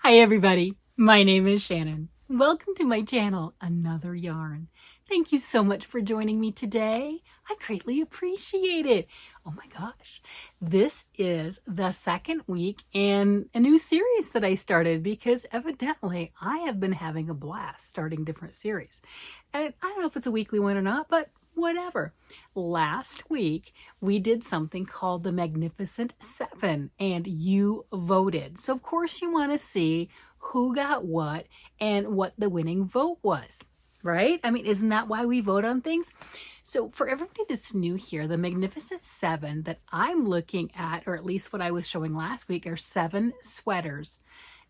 Hi everybody, my name is Shannon. Welcome to my channel, Another Yarn. Thank you so much for joining me today. I greatly appreciate it. Oh my gosh, this is the second week in a new series that I started because evidently I have been having a blast starting different series. And I don't know if it's a weekly one or not, but whatever. Last week, we did something called the Magnificent Seven, and you voted. So, of course, you want to see who got what and what the winning vote was, right? I mean, isn't that why we vote on things? So, for everybody that's new here, the Magnificent Seven that I'm looking at, or at least what I was showing last week, are 7 sweaters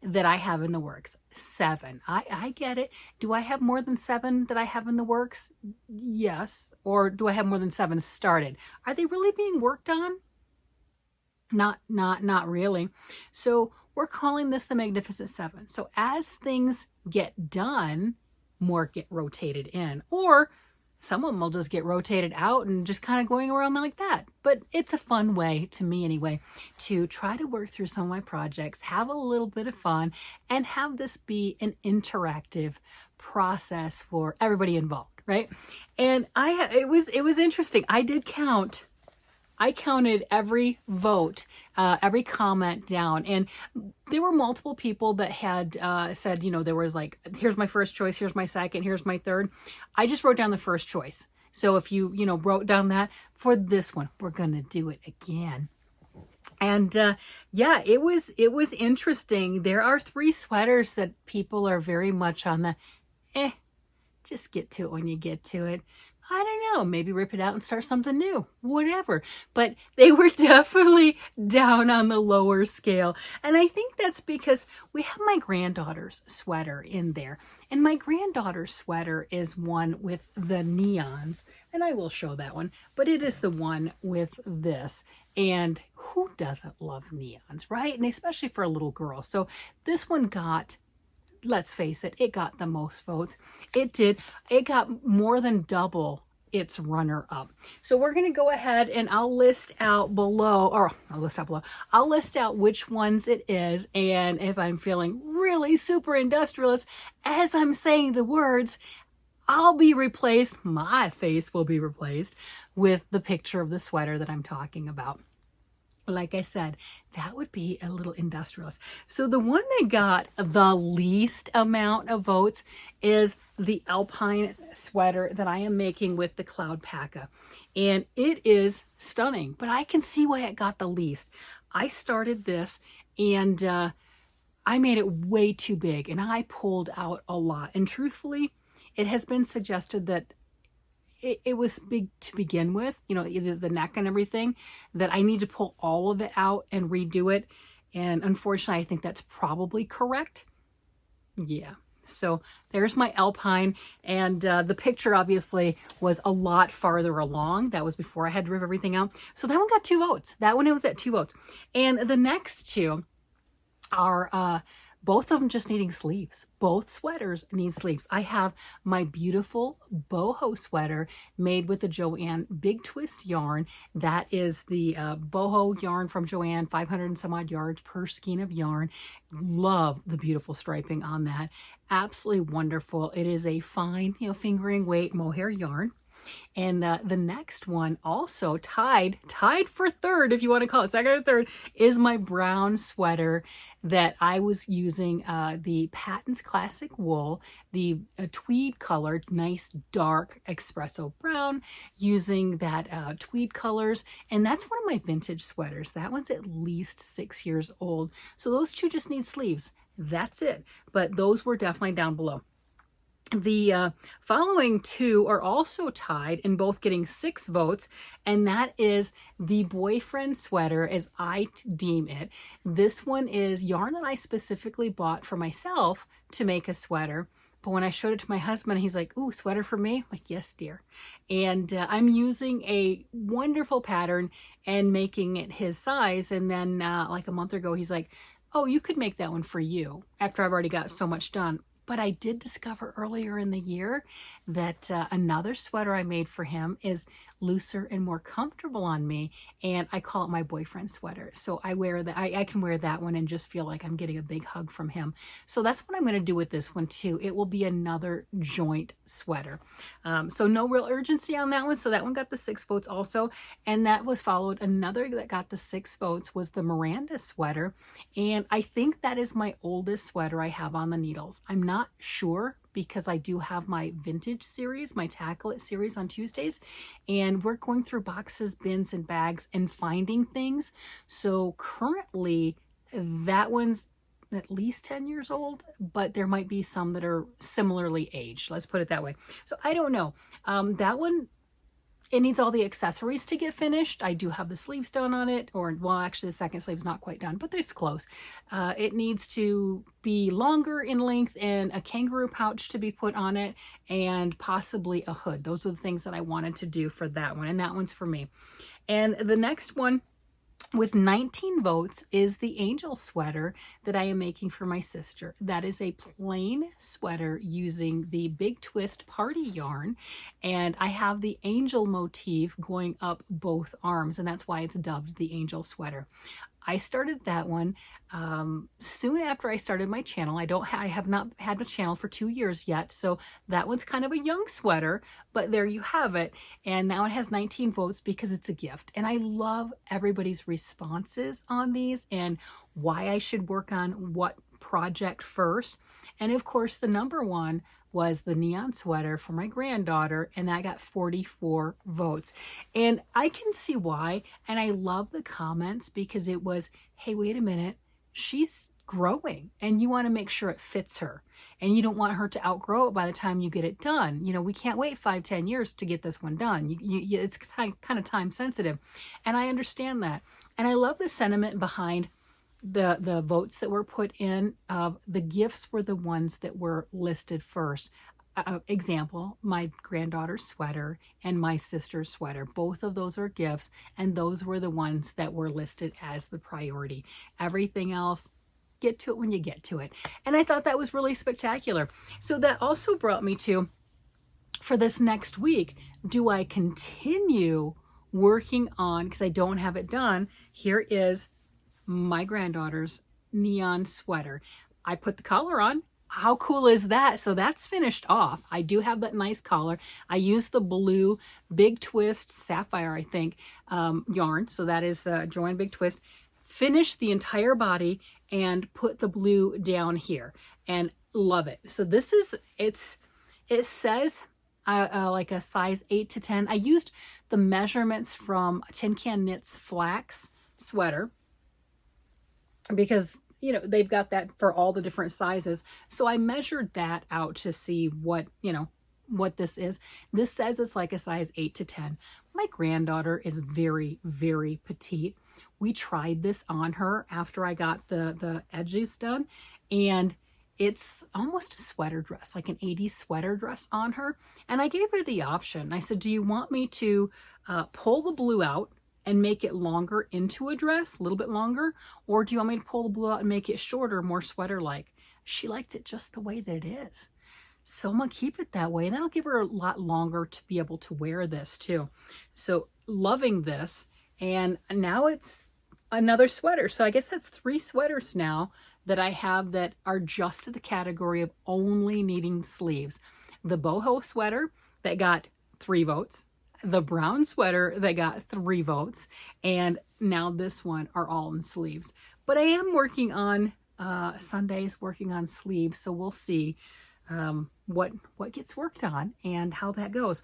that I have in the works. 7. I get it. Do I have more than 7 that I have in the works? Yes. Or do I have more than 7 started? Are they really being worked on? Not really. So we're calling this the Magnificent Seven. So as things get done, more get rotated in. Or some of them will just get rotated out and just kind of going around like that. But it's a fun way, to me anyway, to try to work through some of my projects, have a little bit of fun, and have this be an interactive process for everybody involved, right? And it was interesting. I counted every vote, every comment down, and there were multiple people that had said, you know, there was like, here's my first choice, here's my second, here's my third. I just wrote down the first choice. So if you wrote down that, for this one, we're going to do it again. And yeah, it was interesting. There are 3 sweaters that people are very much on the, just get to it when you get to it. I don't know, maybe rip it out and start something new, whatever. But they were definitely down on the lower scale. And I think that's because we have my granddaughter's sweater in there. And my granddaughter's sweater is one with the neons. And I will show that one. But it is the one with this. And who doesn't love neons, right? And especially for a little girl. So this one got, let's face it, it got the most votes. It did. It got more than double its runner-up. So we're going to go ahead and I'll list out which ones it is. And if I'm feeling really super industrialist, as I'm saying the words, my face will be replaced with the picture of the sweater that I'm talking about. Like I said, that would be a little industrialist. So the one that got the least amount of votes is the Alpine sweater that I am making with the Cloudpaca. And it is stunning, but I can see why it got the least. I started this and I made it way too big and I pulled out a lot. And truthfully, it has been suggested that it was big to begin with, either the neck and everything, that I need to pull all of it out and redo it. And unfortunately, I think that's probably correct. Yeah. So there's my Alpine. And the picture obviously was a lot farther along. That was before I had to rip everything out. So that one got 2 votes. That one, it was at 2 votes. And the next 2 are both of them just needing sleeves. Both sweaters need sleeves. I have my beautiful boho sweater made with the Joann Big Twist yarn. That is the boho yarn from Joann, 500 and some odd yards per skein of yarn. Love the beautiful striping on that. Absolutely wonderful. It is a fine, fingering weight mohair yarn. And the next one, also tied for third, if you want to call it second or third, is my brown sweater that I was using the Patons Classic Wool, the tweed colored, nice dark espresso brown, using that tweed colors. And that's one of my vintage sweaters. That one's at least 6 years old. So those 2 just need sleeves. That's it. But those were definitely down below. The following 2 are also tied and both getting 6 votes, and that is the boyfriend sweater as I deem it. This one is yarn that I specifically bought for myself to make a sweater, but when I showed it to my husband, he's like, ooh, sweater for me? I'm like, yes, dear. And I'm using a wonderful pattern and making it his size, and then like a month ago, he's like, oh, you could make that one for you, after I've already got so much done. But I did discover earlier in the year that another sweater I made for him is looser and more comfortable on me, and I call it my boyfriend sweater. So I wear that, I can wear that one and just feel like I'm getting a big hug from him. So that's what I'm going to do with this one too. It will be another joint sweater. So no real urgency on that one. So that one got the 6 votes also, and that was followed, another that got the 6 votes was the Miranda sweater, and I think that is my oldest sweater I have on the needles. I'm not sure, because I do have my vintage series, my Tackle It series on Tuesdays, and we're going through boxes, bins, and bags and finding things. So currently that one's at least 10 years old, but there might be some that are similarly aged. Let's put it that way. So I don't know. That one, it needs all the accessories to get finished. I do have the sleeves done on it, or well, actually the second sleeve's not quite done, but it's close. It needs to be longer in length and a kangaroo pouch to be put on it, and possibly a hood. Those are the things that I wanted to do for that one, and that one's for me. And the next one with 19 votes is the Angel sweater that I am making for my sister. That is a plain sweater using the Big Twist party yarn, and I have the angel motif going up both arms, and that's why it's dubbed the Angel sweater. I started that one soon after I started my channel. I have not had a channel for 2 years yet, so that one's kind of a young sweater, but there you have it. And now it has 19 votes because it's a gift. And I love everybody's responses on these and why I should work on what project first. And of course, the number one was the neon sweater for my granddaughter, and that got 44 votes. And I can see why, and I love the comments because it was, hey, wait a minute, she's growing and you want to make sure it fits her, and you don't want her to outgrow it by the time you get it done. You know, we can't wait 5-10 years to get this one done. It's kind of time sensitive, and I understand that. And I love the sentiment behind the votes that were put in. The gifts were the ones that were listed first. Example, my granddaughter's sweater and my sister's sweater, both of those are gifts, and those were the ones that were listed as the priority. Everything else, get to it when you get to it. And I thought that was really spectacular. So that also brought me to, for this next week, do I continue working on, because I don't have it done, here is my granddaughter's neon sweater. I put the collar on. How cool is that? So that's finished off. I do have that nice collar. I use the blue Big Twist Sapphire, I think, yarn. So that is the Joann Big Twist. Finished the entire body and put the blue down here, and love it. So this is, it says like a size 8 to 10. I used the measurements from Tin Can Knits flax sweater, because, you know, they've got that for all the different sizes. So I measured that out to see what, you know, what this is. This says it's like a size 8 to 10. My granddaughter is very, very petite. We tried this on her after I got the edges done, and it's almost a sweater dress, like an 80s sweater dress on her. And I gave her the option. I said, do you want me to pull the blue out and make it longer into a dress, a little bit longer, or do you want me to pull the blue out and make it shorter, more sweater-like? She liked it just the way that it is. So I'm gonna keep it that way, and that'll give her a lot longer to be able to wear this too. So loving this, and now it's another sweater. So I guess that's 3 sweaters now that I have that are just the category of only needing sleeves. The boho sweater that got 3 votes, the brown sweater that got 3 votes, and now this one are all in sleeves. But I am working on Sundays, working on sleeves, so we'll see what gets worked on and how that goes.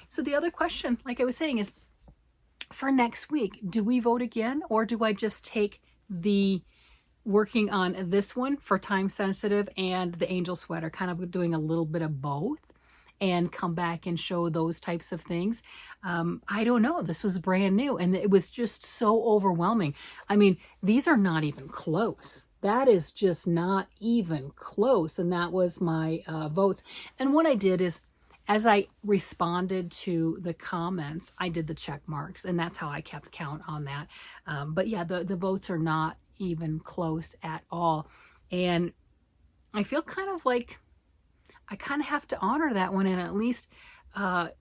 So the other question, like I was saying, is for next week, do we vote again, or do I just take the working on this one for time sensitive and the angel sweater, kind of doing a little bit of both, and come back and show those types of things? I don't know. This was brand new, and it was just so overwhelming. I mean, these are not even close. That is just not even close. And that was my votes. And what I did is, as I responded to the comments, I did the check marks, and that's how I kept count on that. But yeah, the votes are not even close at all. And I feel kind of like I kind of have to honor that one and at least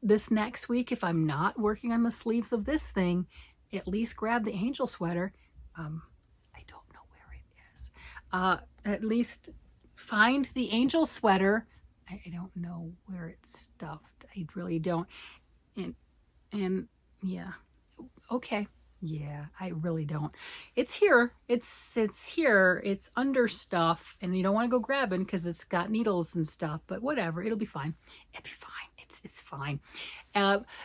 this next week, if I'm not working on the sleeves of this thing, at least grab the angel sweater. I don't know where it is. At least find the angel sweater. I don't know where it's stuffed. I really don't. And yeah, okay. Yeah, I really don't. It's here. It's here. It's under stuff, and you don't want to go grabbing because it's got needles and stuff. But whatever, it'll be fine. It'll be fine. It's fine.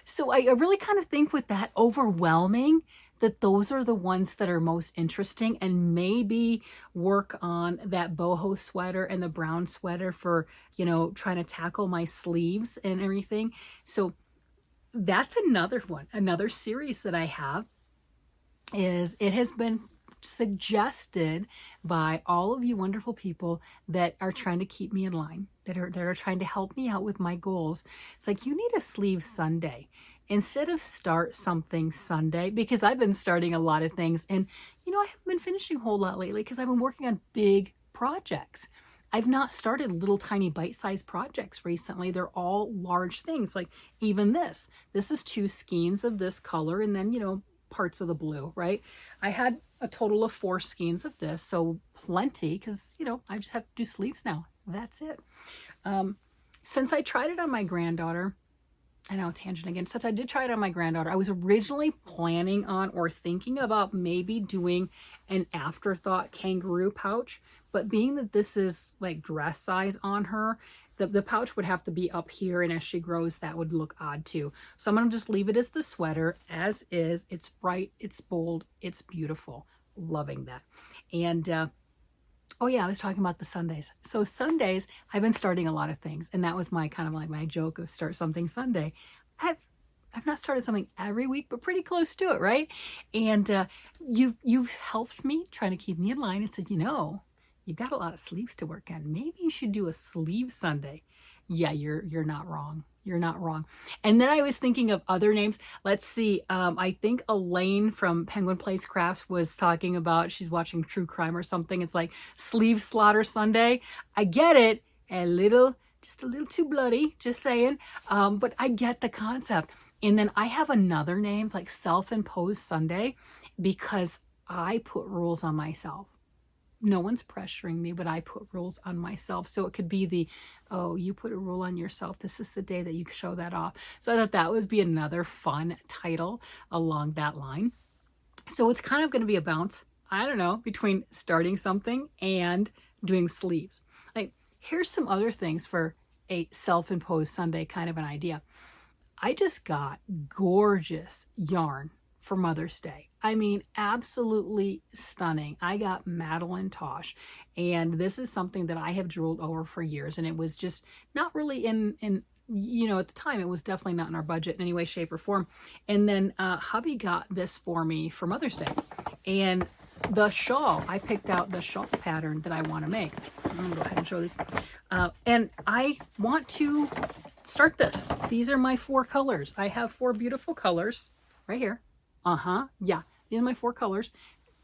So I really kind of think with that overwhelming, that those are the ones that are most interesting, and maybe work on that boho sweater and the brown sweater for, you know, trying to tackle my sleeves and everything. So that's another one. Another series that I have is, it has been suggested by all of you wonderful people that are trying to keep me in line, that are trying to help me out with my goals. It's like, you need a sleeve Sunday. Instead of start something Sunday, because I've been starting a lot of things, and you know, I haven't been finishing a whole lot lately because I've been working on big projects. I've not started little tiny bite-sized projects recently. They're all large things. Like even this is 2 skeins of this color, and then, you know, parts of the blue, right? I had a total of 4 skeins of this, so plenty, because, you know, I just have to do sleeves now. That's it. Since I tried it on my granddaughter, I know, tangent again. Since I did try it on my granddaughter, I was originally planning on or thinking about maybe doing an afterthought kangaroo pouch, but being that this is like dress size on her, the pouch would have to be up here, and as she grows, that would look odd too. So I'm going to just leave it as the sweater, as is. It's bright, it's bold, it's beautiful. Loving that. And oh yeah, I was talking about the Sundays. So Sundays, I've been starting a lot of things, and that was my kind of like my joke of start something Sunday. I've not started something every week, but pretty close to it, right? And you've helped me, trying to keep me in line, and said, you know, you've got a lot of sleeves to work on. Maybe you should do a sleeve Sunday. Yeah, you're not wrong. You're not wrong. And then I was thinking of other names. Let's see. I think Elaine from Penguin Place Crafts was talking about, she's watching true crime or something. It's like Sleeve Slaughter Sunday. I get it. Just a little too bloody, just saying. But I get the concept. And then I have another name, it's like Self-Imposed Sunday, because I put rules on myself. No one's pressuring me, but I put rules on myself. So it could be the, oh, you put a rule on yourself. This is the day that you show that off. So I thought that would be another fun title along that line. So it's kind of going to be a bounce, I don't know, between starting something and doing sleeves. Like, here's some other things for a Self-Imposed Sunday kind of an idea. I just got gorgeous yarn for Mother's Day. I mean, absolutely stunning. I got Madeline Tosh, and this is something that I have drooled over for years, and it was just not really in you know, at the time, it was definitely not in our budget in any way, shape, or form. And then hubby got this for me for Mother's Day, and the shawl, I picked out the shawl pattern that I want to make. I'm gonna go ahead and show these. And I want to start this. These are my 4 colors. I have 4 beautiful colors right here. Yeah, these are my 4 colors,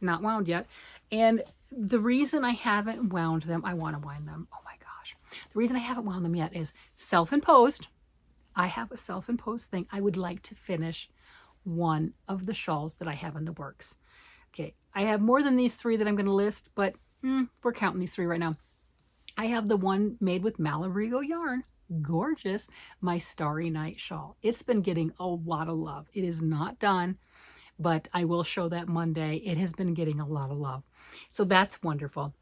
not wound yet. And the reason I haven't wound them, I want to wind them. Oh my gosh. The reason I haven't wound them yet is self-imposed. I have a self-imposed thing. I would like to finish one of the shawls that I have in the works. Okay, I have more than these 3 that I'm going to list, but we're counting these 3 right now. I have the one made with Malabrigo yarn. Gorgeous. My Starry Night shawl. It's been getting a lot of love. It is not done, but I will show that Monday. It has been getting a lot of love. So that's wonderful.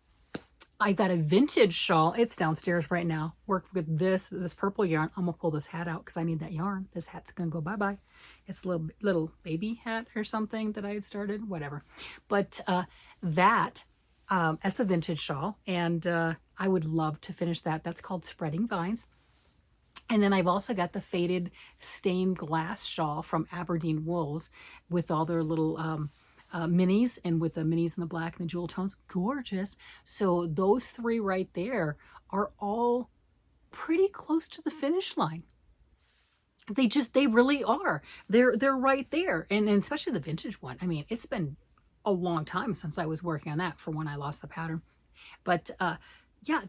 I got a vintage shawl. It's downstairs right now. Worked with this purple yarn. I'm going to pull this hat out because I need that yarn. This hat's going to go bye-bye. It's a little baby hat or something that I had started, whatever. But that's a vintage shawl, and I would love to finish that. That's called Spreading Vines. And then I've also got the faded stained glass shawl from Aberdeen Wools with all their little minis, and with the minis in the black and the jewel tones. Gorgeous. So those 3 right there are all pretty close to the finish line. They really are. They're right there. And especially the vintage one. I mean, it's been a long time since I was working on that for when I lost the pattern. But yeah,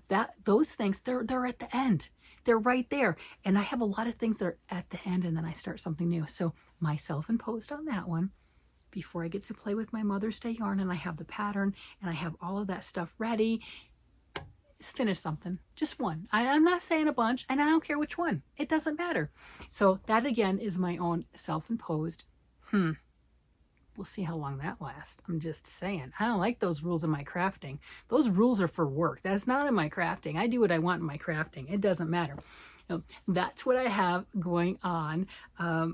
those things, they're at the end. they're right there. And I have a lot of things that are at the end and then I start something new. So my self-imposed on that one, before I get to play with my Mother's Day yarn and I have the pattern and I have all of that stuff ready, is finish something, just one. I'm not saying a bunch, and I don't care which one. It doesn't matter. So that again is my own self-imposed. We'll see how long that lasts. I'm just saying. I don't like those rules in my crafting. Those rules are for work. That's not in my crafting. I do what I want in my crafting. It doesn't matter. That's what I have going on.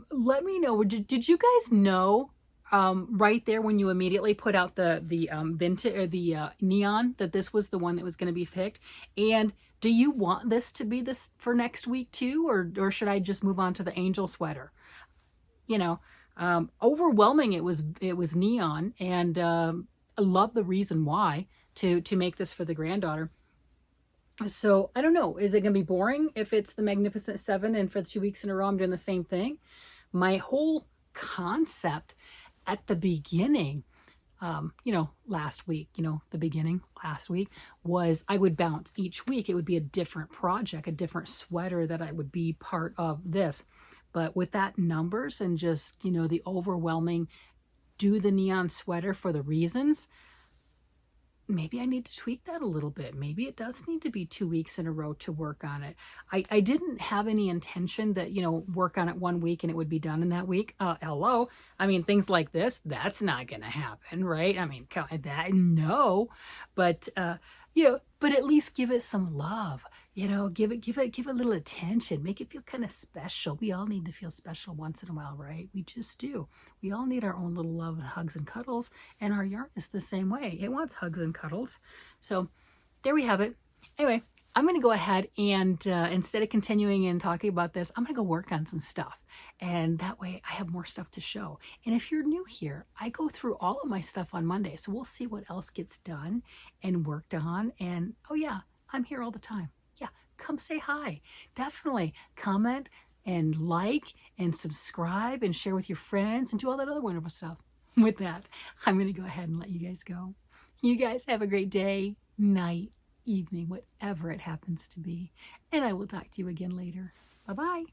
Let me know. Did you guys know right there when you immediately put out the vintage or the neon that this was the one that was going to be picked? And do you want this to be this for next week too, or should I just move on to the angel sweater? You know, overwhelming it was neon, and I love the reason why to make this for the granddaughter. So I don't know, is it gonna be boring if it's the Magnificent Seven and for 2 weeks in a row I'm doing the same thing? My whole concept at the beginning, last week, the beginning last week was I would bounce each week. It would be a different project, a different sweater that I would be part of this. But with that numbers and just, the overwhelming do the neon sweater for the reasons, maybe I need to tweak that a little bit. Maybe it does need to be 2 weeks in a row to work on it. I didn't have any intention that, work on it 1 week and it would be done in that week. Hello. I mean, things like this, that's not going to happen, right? I mean, no. But, but at least give it some love. Give it a little attention. Make it feel kind of special. We all need to feel special once in a while, right? We just do. We all need our own little love and hugs and cuddles, and our yarn is the same way. It wants hugs and cuddles. So there we have it. Anyway, I'm going to go ahead and instead of continuing and talking about this, I'm going to go work on some stuff. And that way I have more stuff to show. And if you're new here, I go through all of my stuff on Monday. So we'll see what else gets done and worked on. And oh yeah, I'm here all the time. Come say hi. Definitely comment and like and subscribe and share with your friends and do all that other wonderful stuff. With that, I'm going to go ahead and let you guys go. You guys have a great day, night, evening, whatever it happens to be. And I will talk to you again later. Bye-bye.